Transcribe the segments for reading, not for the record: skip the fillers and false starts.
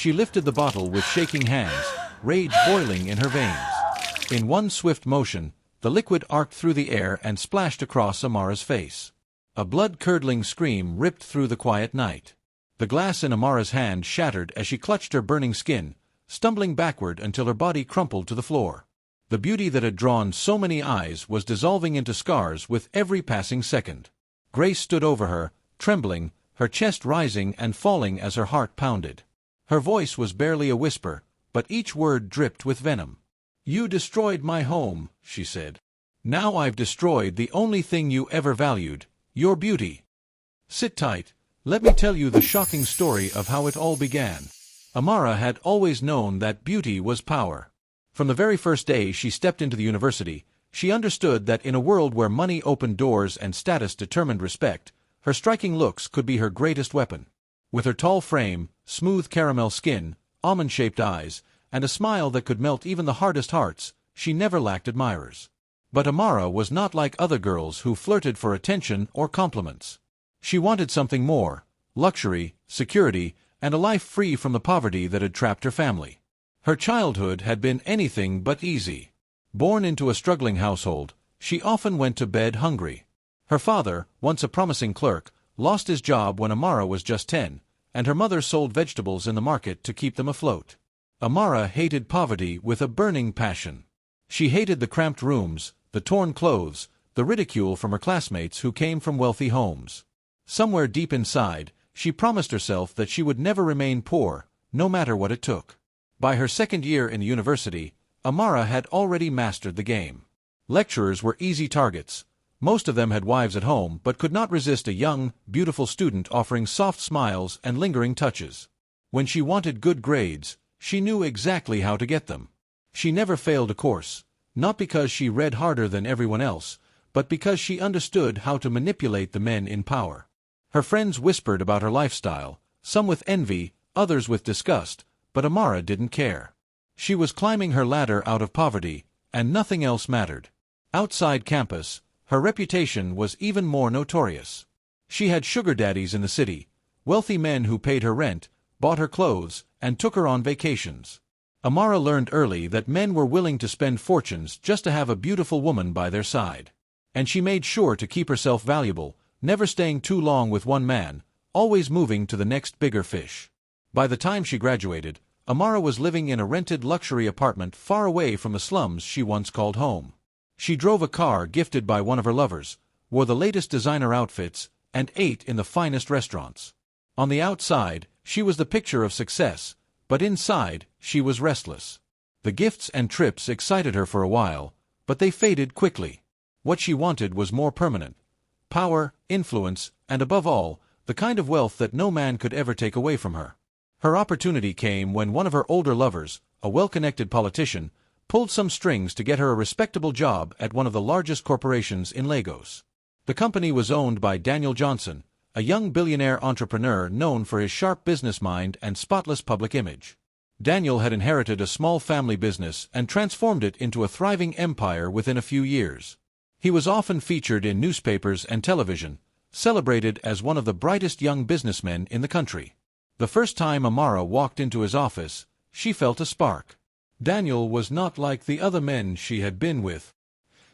She lifted the bottle with shaking hands, rage boiling in her veins. In one swift motion, the liquid arced through the air and splashed across Amara's face. A blood-curdling scream ripped through the quiet night. The glass in Amara's hand shattered as she clutched her burning skin, stumbling backward until her body crumpled to the floor. The beauty that had drawn so many eyes was dissolving into scars with every passing second. Grace stood over her, trembling, her chest rising and falling as her heart pounded. Her voice was barely a whisper, but each word dripped with venom. "You destroyed my home," she said. "Now I've destroyed the only thing you ever valued, your beauty." "Sit tight. Let me tell you the shocking story of how it all began." Amara had always known that beauty was power. From the very first day she stepped into the university, she understood that in a world where money opened doors and status determined respect, her striking looks could be her greatest weapon. With her tall frame, smooth caramel skin, almond-shaped eyes, and a smile that could melt even the hardest hearts, she never lacked admirers. But Amara was not like other girls who flirted for attention or compliments. She wanted something more: luxury, security, and a life free from the poverty that had trapped her family. Her childhood had been anything but easy. Born into a struggling household, she often went to bed hungry. Her father, once a promising clerk, lost his job when Amara was just 10, and her mother sold vegetables in the market to keep them afloat. Amara hated poverty with a burning passion. She hated the cramped rooms, the torn clothes, the ridicule from her classmates who came from wealthy homes. Somewhere deep inside, she promised herself that she would never remain poor, no matter what it took. By her second year in the university, Amara had already mastered the game. Lecturers were easy targets. Most of them had wives at home but could not resist a young, beautiful student offering soft smiles and lingering touches. When she wanted good grades, she knew exactly how to get them. She never failed a course, not because she read harder than everyone else, but because she understood how to manipulate the men in power. Her friends whispered about her lifestyle, some with envy, others with disgust, but Amara didn't care. She was climbing her ladder out of poverty, and nothing else mattered. Outside campus, her reputation was even more notorious. She had sugar daddies in the city, wealthy men who paid her rent, bought her clothes, and took her on vacations. Amara learned early that men were willing to spend fortunes just to have a beautiful woman by their side. And she made sure to keep herself valuable, never staying too long with one man, always moving to the next bigger fish. By the time she graduated, Amara was living in a rented luxury apartment far away from the slums she once called home. She drove a car gifted by one of her lovers, wore the latest designer outfits, and ate in the finest restaurants. On the outside, she was the picture of success, but inside, she was restless. The gifts and trips excited her for a while, but they faded quickly. What she wanted was more permanent: power, influence, and above all, the kind of wealth that no man could ever take away from her. Her opportunity came when one of her older lovers, a well-connected politician, pulled some strings to get her a respectable job at one of the largest corporations in Lagos. The company was owned by Daniel Johnson, a young billionaire entrepreneur known for his sharp business mind and spotless public image. Daniel had inherited a small family business and transformed it into a thriving empire within a few years. He was often featured in newspapers and television, celebrated as one of the brightest young businessmen in the country. The first time Amara walked into his office, she felt a spark. Daniel was not like the other men she had been with.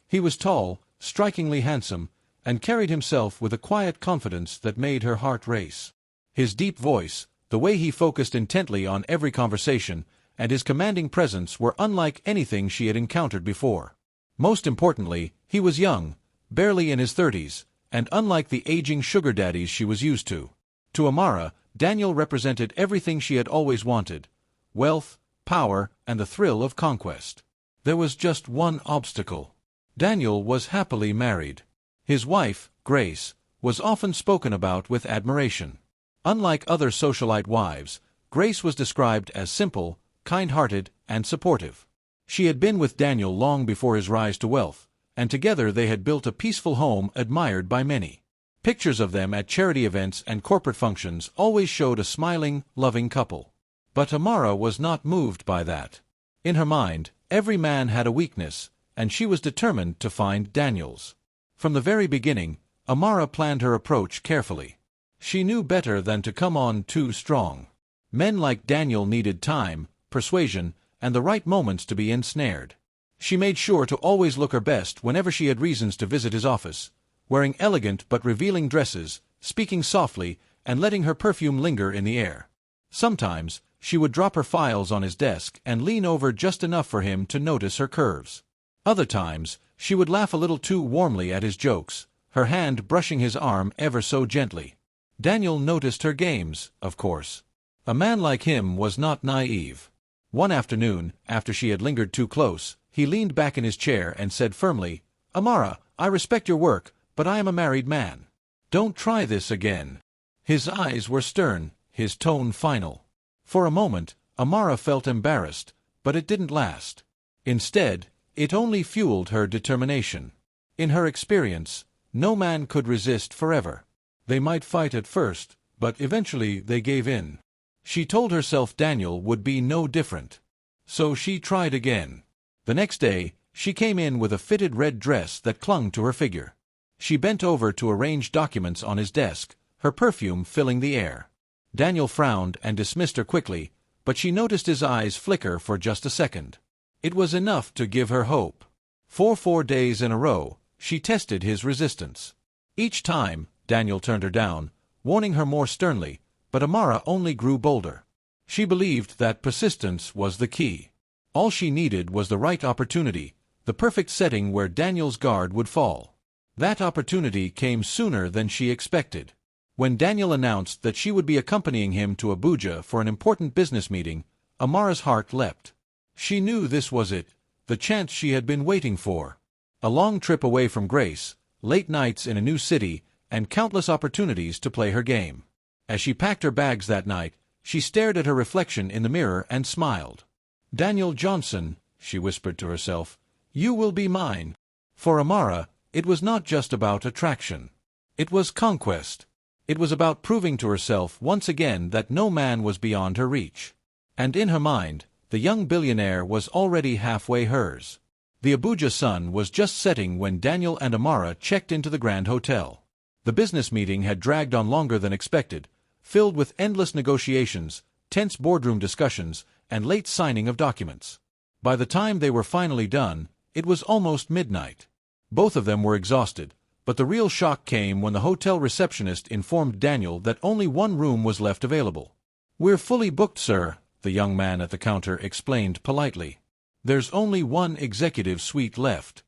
He was tall, strikingly handsome, and carried himself with a quiet confidence that made her heart race. His deep voice, the way he focused intently on every conversation, and his commanding presence were unlike anything she had encountered before. Most importantly, he was young, barely in his 30s, and unlike the aging sugar daddies she was used to. To Amara, Daniel represented everything she had always wanted: wealth, power, and the thrill of conquest. There was just one obstacle. Daniel was happily married. His wife, Grace, was often spoken about with admiration. Unlike other socialite wives, Grace was described as simple, kind-hearted, and supportive. She had been with Daniel long before his rise to wealth, and together they had built a peaceful home admired by many. Pictures of them at charity events and corporate functions always showed a smiling, loving couple. But Amara was not moved by that. In her mind, every man had a weakness, and she was determined to find Daniel's. From the very beginning, Amara planned her approach carefully. She knew better than to come on too strong. Men like Daniel needed time, persuasion, and the right moments to be ensnared. She made sure to always look her best whenever she had reasons to visit his office, wearing elegant but revealing dresses, speaking softly, and letting her perfume linger in the air. Sometimes, she would drop her files on his desk and lean over just enough for him to notice her curves. Other times, she would laugh a little too warmly at his jokes, her hand brushing his arm ever so gently. Daniel noticed her games, of course. A man like him was not naive. One afternoon, after she had lingered too close, he leaned back in his chair and said firmly, "Amara, I respect your work, but I am a married man. Don't try this again." His eyes were stern, his tone final. For a moment, Amara felt embarrassed, but it didn't last. Instead, it only fueled her determination. In her experience, no man could resist forever. They might fight at first, but eventually they gave in. She told herself Daniel would be no different. So she tried again. The next day, she came in with a fitted red dress that clung to her figure. She bent over to arrange documents on his desk, her perfume filling the air. Daniel frowned and dismissed her quickly, but she noticed his eyes flicker for just a second. It was enough to give her hope. For 4 days in a row, she tested his resistance. Each time, Daniel turned her down, warning her more sternly, but Amara only grew bolder. She believed that persistence was the key. All she needed was the right opportunity, the perfect setting where Daniel's guard would fall. That opportunity came sooner than she expected. When Daniel announced that she would be accompanying him to Abuja for an important business meeting, Amara's heart leapt. She knew this was it, the chance she had been waiting for. A long trip away from Grace, late nights in a new city, and countless opportunities to play her game. As she packed her bags that night, she stared at her reflection in the mirror and smiled. "Daniel Johnson," she whispered to herself, "you will be mine." For Amara, it was not just about attraction. It was conquest. It was about proving to herself once again that no man was beyond her reach. And in her mind, the young billionaire was already halfway hers. The Abuja sun was just setting when Daniel and Amara checked into the Grand Hotel. The business meeting had dragged on longer than expected, filled with endless negotiations, tense boardroom discussions, and late signing of documents. By the time they were finally done, it was almost midnight. Both of them were exhausted, but the real shock came when the hotel receptionist informed Daniel that only one room was left available. "We're fully booked, sir," the young man at the counter explained politely. "There's only one executive suite left."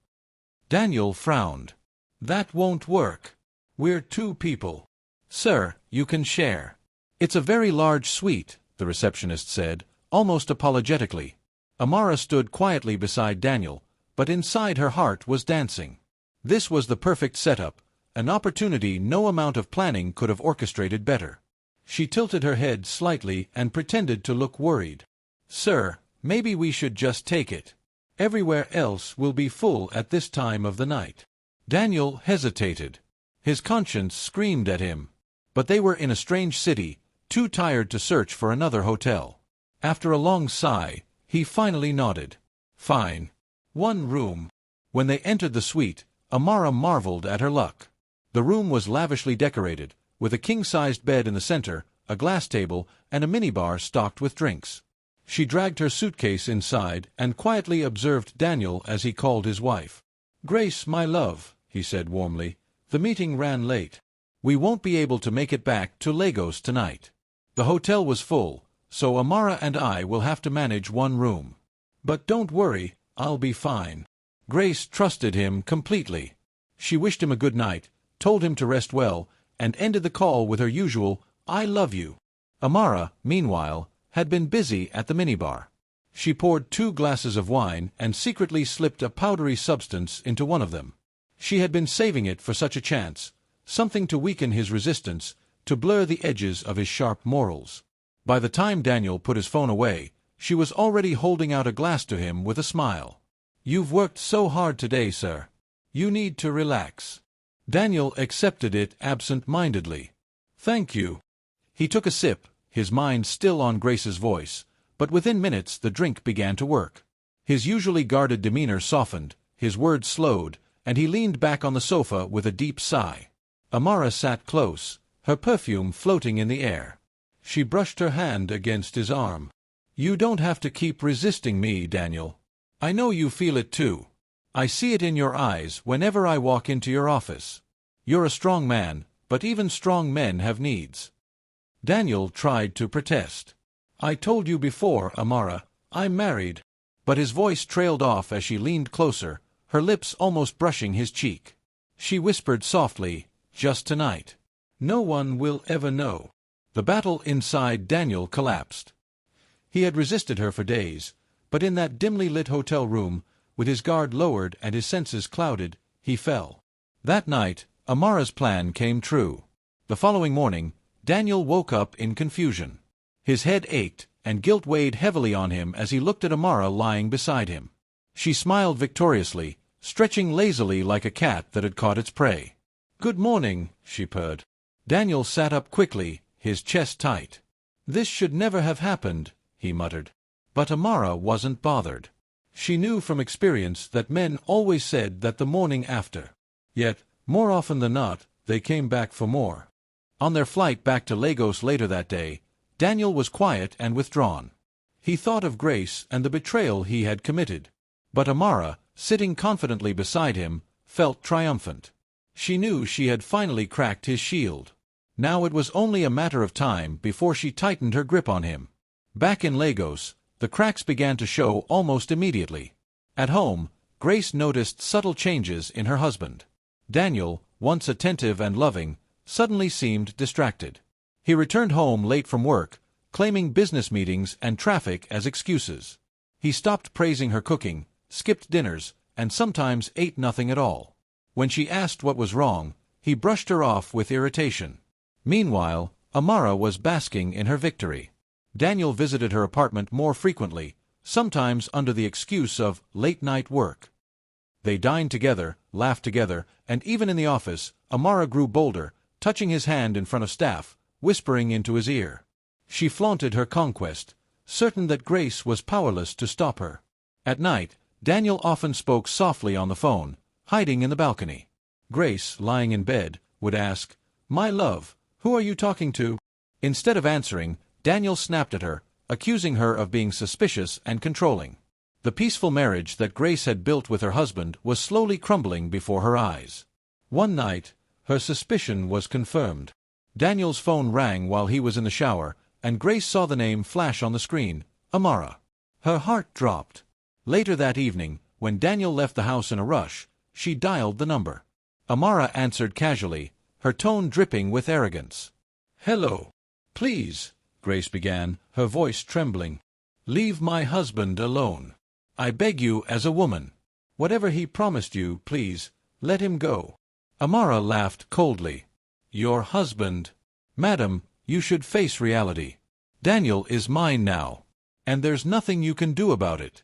Daniel frowned. "That won't work. We're 2 people. Sir, you can share." "It's a very large suite," the receptionist said, almost apologetically. Amara stood quietly beside Daniel, but inside her heart was dancing. This was the perfect setup, an opportunity no amount of planning could have orchestrated better. She tilted her head slightly and pretended to look worried. "Sir, maybe we should just take it. Everywhere else will be full at this time of the night." Daniel hesitated. His conscience screamed at him. But they were in a strange city, too tired to search for another hotel. After a long sigh, he finally nodded. "Fine. 1 room." When they entered the suite, Amara marveled at her luck. The room was lavishly decorated, with a king-sized bed in the center, a glass table, and a minibar stocked with drinks. She dragged her suitcase inside and quietly observed Daniel as he called his wife. "Grace, my love," he said warmly, "the meeting ran late. We won't be able to make it back to Lagos tonight. The hotel was full, so Amara and I will have to manage 1 room. But don't worry, I'll be fine." Grace trusted him completely. She wished him a good night, told him to rest well, and ended the call with her usual, "I love you." Amara, meanwhile, had been busy at the minibar. She poured 2 glasses of wine and secretly slipped a powdery substance into one of them. She had been saving it for such a chance, something to weaken his resistance, to blur the edges of his sharp morals. By the time Daniel put his phone away, she was already holding out a glass to him with a smile. "You've worked so hard today, sir. You need to relax." Daniel accepted it absent-mindedly. "Thank you." He took a sip, his mind still on Grace's voice, but within minutes the drink began to work. His usually guarded demeanor softened, his words slowed, and he leaned back on the sofa with a deep sigh. Amara sat close, her perfume floating in the air. She brushed her hand against his arm. "You don't have to keep resisting me, Daniel. I know you feel it too. I see it in your eyes whenever I walk into your office. You're a strong man, but even strong men have needs." Daniel tried to protest. "I told you before, Amara, I'm married." But his voice trailed off as she leaned closer, her lips almost brushing his cheek. She whispered softly, "Just tonight. No one will ever know." The battle inside Daniel collapsed. He had resisted her for days, but in that dimly lit hotel room, with his guard lowered and his senses clouded, he fell. That night, Amara's plan came true. The following morning, Daniel woke up in confusion. His head ached, and guilt weighed heavily on him as he looked at Amara lying beside him. She smiled victoriously, stretching lazily like a cat that had caught its prey. "Good morning," she purred. Daniel sat up quickly, his chest tight. "This should never have happened," he muttered. But Amara wasn't bothered. She knew from experience that men always said that the morning after. Yet, more often than not, they came back for more. On their flight back to Lagos later that day, Daniel was quiet and withdrawn. He thought of Grace and the betrayal he had committed. But Amara, sitting confidently beside him, felt triumphant. She knew she had finally cracked his shield. Now it was only a matter of time before she tightened her grip on him. Back in Lagos, the cracks began to show almost immediately. At home, Grace noticed subtle changes in her husband. Daniel, once attentive and loving, suddenly seemed distracted. He returned home late from work, claiming business meetings and traffic as excuses. He stopped praising her cooking, skipped dinners, and sometimes ate nothing at all. When she asked what was wrong, he brushed her off with irritation. Meanwhile, Amara was basking in her victory. Daniel visited her apartment more frequently, sometimes under the excuse of late-night work. They dined together, laughed together, and even in the office, Amara grew bolder, touching his hand in front of staff, whispering into his ear. She flaunted her conquest, certain that Grace was powerless to stop her. At night, Daniel often spoke softly on the phone, hiding in the balcony. Grace, lying in bed, would ask, "My love, who are you talking to?" Instead of answering, Daniel snapped at her, accusing her of being suspicious and controlling. The peaceful marriage that Grace had built with her husband was slowly crumbling before her eyes. One night, her suspicion was confirmed. Daniel's phone rang while he was in the shower, and Grace saw the name flash on the screen, Amara. Her heart dropped. Later that evening, when Daniel left the house in a rush, she dialed the number. Amara answered casually, her tone dripping with arrogance. "Hello. Please," Grace began, her voice trembling. "Leave my husband alone. I beg you as a woman. Whatever he promised you, please, let him go." Amara laughed coldly. "Your husband? Madam, you should face reality. Daniel is mine now, and there's nothing you can do about it."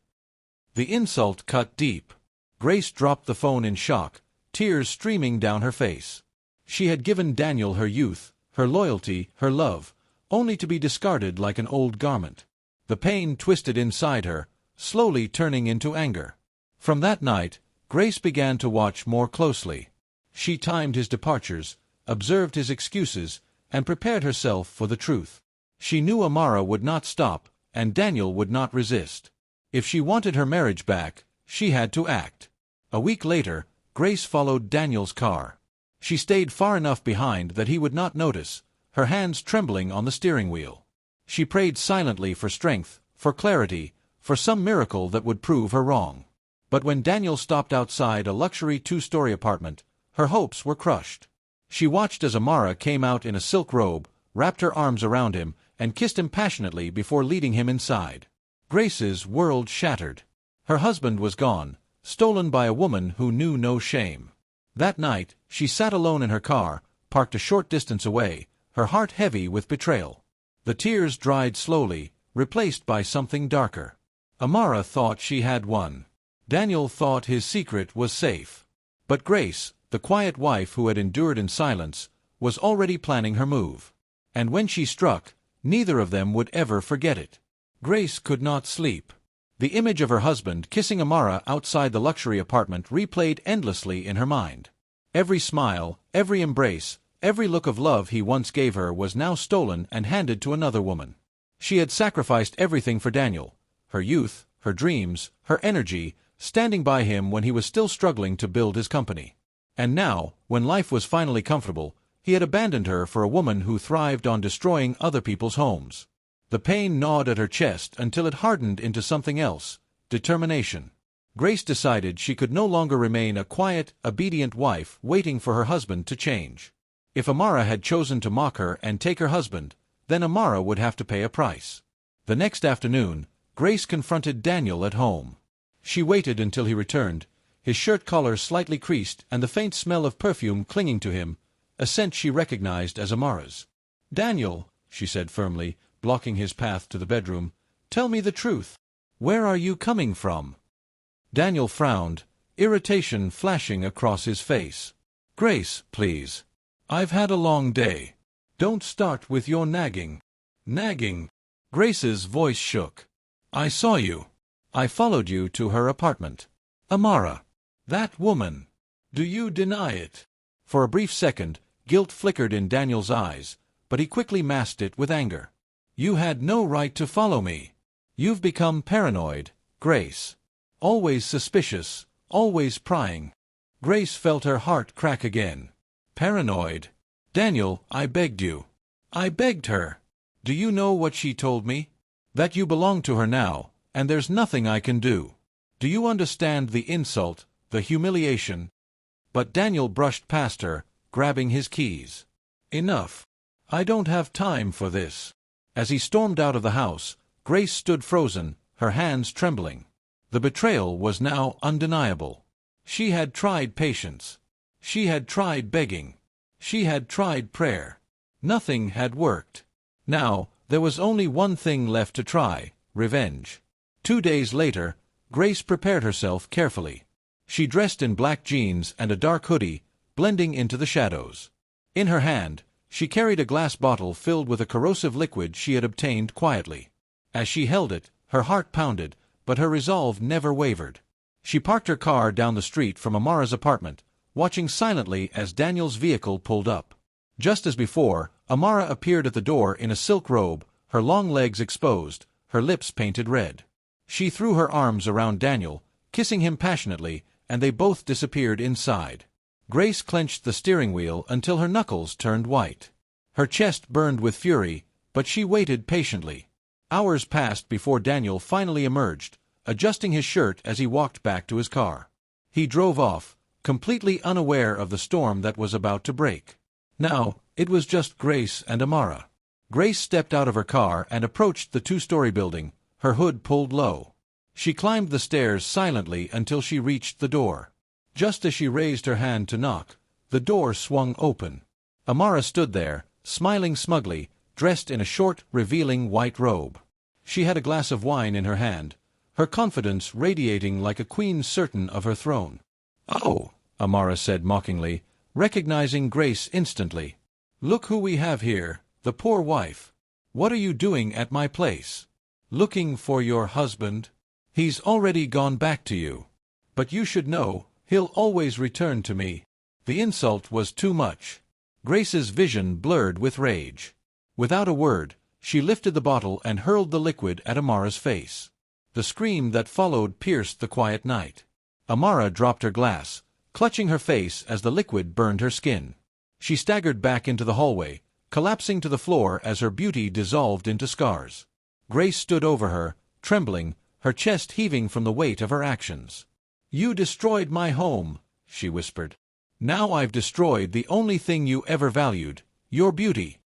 The insult cut deep. Grace dropped the phone in shock, tears streaming down her face. She had given Daniel her youth, her loyalty, her love, only to be discarded like an old garment. The pain twisted inside her, slowly turning into anger. From that night, Grace began to watch more closely. She timed his departures, observed his excuses, and prepared herself for the truth. She knew Amara would not stop, and Daniel would not resist. If she wanted her marriage back, she had to act. A week later, Grace followed Daniel's car. She stayed far enough behind that he would not notice, her hands trembling on the steering wheel. She prayed silently for strength, for clarity, for some miracle that would prove her wrong. But when Daniel stopped outside a luxury two-story apartment, her hopes were crushed. She watched as Amara came out in a silk robe, wrapped her arms around him, and kissed him passionately before leading him inside. Grace's world shattered. Her husband was gone, stolen by a woman who knew no shame. That night, she sat alone in her car, parked a short distance away, her heart heavy with betrayal. The tears dried slowly, replaced by something darker. Amara thought she had won. Daniel thought his secret was safe. But Grace, the quiet wife who had endured in silence, was already planning her move. And when she struck, neither of them would ever forget it. Grace could not sleep. The image of her husband kissing Amara outside the luxury apartment replayed endlessly in her mind. Every smile, every embrace, Every look of love he once gave her was now stolen and handed to another woman. She had sacrificed everything for Daniel, her youth, her dreams, her energy, standing by him when he was still struggling to build his company. And now, when life was finally comfortable, he had abandoned her for a woman who thrived on destroying other people's homes. The pain gnawed at her chest until it hardened into something else: determination. Grace decided she could no longer remain a quiet, obedient wife waiting for her husband to change. If Amara had chosen to mock her and take her husband, then Amara would have to pay a price. The next afternoon, Grace confronted Daniel at home. She waited until he returned, his shirt collar slightly creased and the faint smell of perfume clinging to him, a scent she recognized as Amara's. "Daniel," she said firmly, blocking his path to the bedroom, "tell me the truth. Where are you coming from?" Daniel frowned, irritation flashing across his face. "Grace, please. I've had a long day. Don't start with your nagging." "Nagging?" Grace's voice shook. "I saw you. I followed you to her apartment. Amara. That woman. Do you deny it?" For a brief second, guilt flickered in Daniel's eyes, but he quickly masked it with anger. "You had no right to follow me. You've become paranoid, Grace. Always suspicious, always prying." Grace felt her heart crack again. "Paranoid? Daniel, I begged you." "I begged her. Do you know what she told me? That you belong to her now, and there's nothing I can do. Do you understand the insult, the humiliation?" But Daniel brushed past her, grabbing his keys. "Enough. I don't have time for this." As he stormed out of the house, Grace stood frozen, her hands trembling. The betrayal was now undeniable. She had tried patience. She had tried begging. She had tried prayer. Nothing had worked. Now, there was only one thing left to try: revenge. 2 days later, Grace prepared herself carefully. She dressed in black jeans and a dark hoodie, blending into the shadows. In her hand, she carried a glass bottle filled with a corrosive liquid she had obtained quietly. As she held it, her heart pounded, but her resolve never wavered. She parked her car down the street from Amara's apartment, watching silently as Daniel's vehicle pulled up. Just as before, Amara appeared at the door in a silk robe, her long legs exposed, her lips painted red. She threw her arms around Daniel, kissing him passionately, and they both disappeared inside. Grace clenched the steering wheel until her knuckles turned white. Her chest burned with fury, but she waited patiently. Hours passed before Daniel finally emerged, adjusting his shirt as he walked back to his car. He drove off, completely unaware of the storm that was about to break. Now, it was just Grace and Amara. Grace stepped out of her car and approached the 2-story building, her hood pulled low. She climbed the stairs silently until she reached the door. Just as she raised her hand to knock, the door swung open. Amara stood there, smiling smugly, dressed in a short, revealing white robe. She had a glass of wine in her hand, her confidence radiating like a queen certain of her throne. "Oh," Amara said mockingly, recognizing Grace instantly. "Look who we have here, the poor wife. What are you doing at my place? Looking for your husband? He's already gone back to you. But you should know, he'll always return to me." The insult was too much. Grace's vision blurred with rage. Without a word, she lifted the bottle and hurled the liquid at Amara's face. The scream that followed pierced the quiet night. Amara dropped her glass, clutching her face as the liquid burned her skin. She staggered back into the hallway, collapsing to the floor as her beauty dissolved into scars. Grace stood over her, trembling, her chest heaving from the weight of her actions. "You destroyed my home," she whispered. "Now I've destroyed the only thing you ever valued, your beauty."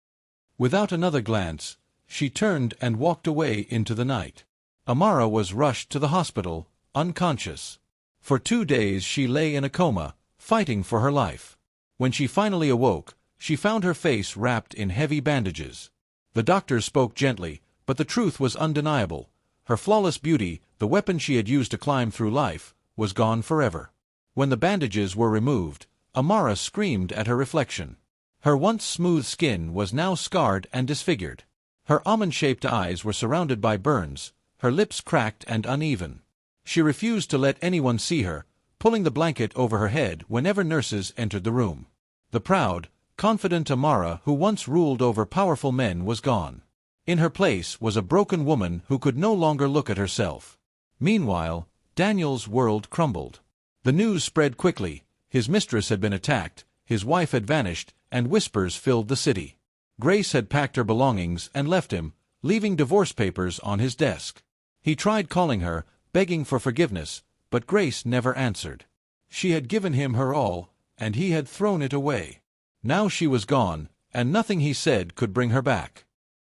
Without another glance, she turned and walked away into the night. Amara was rushed to the hospital, unconscious. For 2 days she lay in a coma, fighting for her life. When she finally awoke, she found her face wrapped in heavy bandages. The doctors spoke gently, but the truth was undeniable. Her flawless beauty, the weapon she had used to climb through life, was gone forever. When the bandages were removed, Amara screamed at her reflection. Her once smooth skin was now scarred and disfigured. Her almond-shaped eyes were surrounded by burns, her lips cracked and uneven. She refused to let anyone see her, pulling the blanket over her head whenever nurses entered the room. The proud, confident Amara who once ruled over powerful men was gone. In her place was a broken woman who could no longer look at herself. Meanwhile, Daniel's world crumbled. The news spread quickly. His mistress had been attacked, his wife had vanished, and whispers filled the city. Grace had packed her belongings and left him, leaving divorce papers on his desk. He tried calling her, begging for forgiveness, but Grace never answered. She had given him her all, and he had thrown it away. Now she was gone, and nothing he said could bring her back.